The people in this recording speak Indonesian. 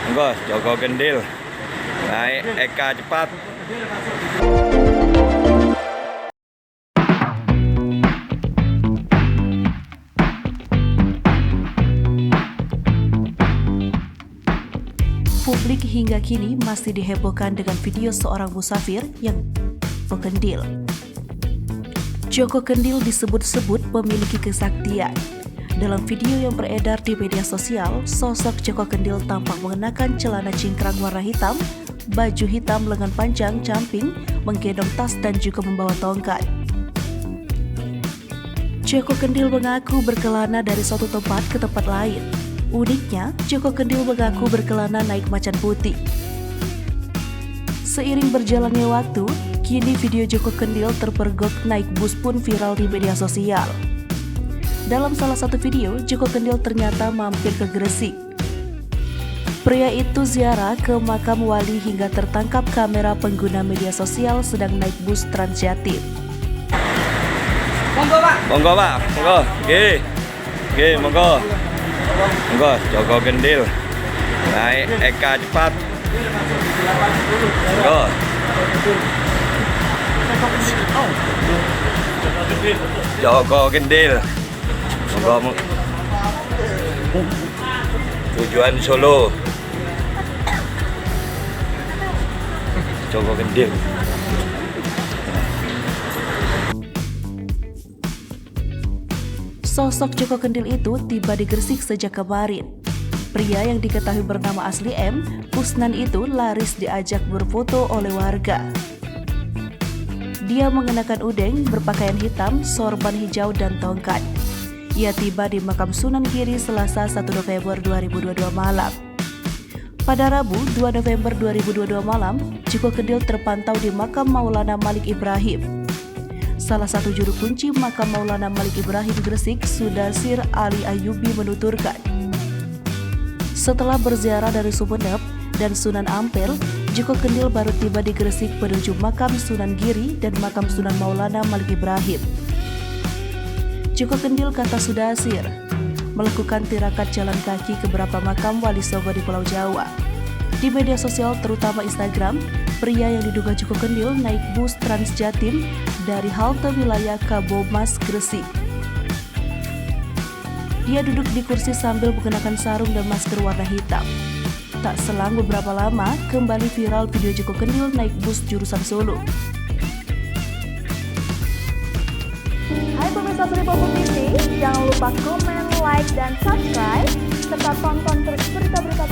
Enggak, Joko Kendil. Naik Eka cepat. Publik hingga kini masih dihebohkan dengan video seorang musafir yang Joko Kendil. Joko Kendil disebut-sebut memiliki kesaktian. Dalam video yang beredar di media sosial, sosok Joko Kendil tampak mengenakan celana cingkrang warna hitam, baju hitam lengan panjang camping, menggendong tas dan juga membawa tongkat. Joko Kendil mengaku berkelana dari suatu tempat ke tempat lain. Uniknya, Joko Kendil mengaku berkelana naik macan putih. Seiring berjalannya waktu, kini video Joko Kendil terpergok naik bus pun viral di media sosial. Dalam salah satu video, Joko Kendil ternyata mampir ke Gresik. Pria itu ziarah ke makam wali hingga tertangkap kamera pengguna media sosial sedang naik bus Transjatim. Monggo Pak, monggo. Oke, monggo. Monggo, Joko Kendil. Naik Eka cepat. Monggo. Joko Kendil. Monggo. Tujuan Solo. Joko Kendil. Sosok Joko Kendil itu tiba di Gresik sejak kemarin. Pria yang diketahui bernama asli M, Kusnan itu laris diajak berfoto oleh warga. Dia mengenakan udeng, berpakaian hitam, sorban hijau dan tongkat. Ia tiba di makam Sunan Giri Selasa 1 November 2022 malam. Pada Rabu 2 November 2022 malam, Joko Kendil terpantau di makam Maulana Malik Ibrahim. Salah satu juru kunci makam Maulana Malik Ibrahim Gresik, Sudasir Ali Ayubi menuturkan, setelah berziarah dari Sumeneb dan Sunan Ampel, Joko Kendil baru tiba di Gresik menuju makam Sunan Giri dan makam Sunan Maulana Malik Ibrahim. Joko Kendil, kata Sudasir, melakukan tirakat jalan kaki ke beberapa makam Wali Songo di Pulau Jawa. Di media sosial terutama Instagram, pria yang diduga Joko Kendil naik bus Transjatim dari halte wilayah Kabomas, Gresik. Dia duduk di kursi sambil mengenakan sarung dan masker warna hitam. Tak selang beberapa lama, kembali viral video Joko Kendil naik bus jurusan Solo. Hai pemirsa Suri Popo TV, jangan lupa komen, like, dan subscribe, serta tonton terus berita-berita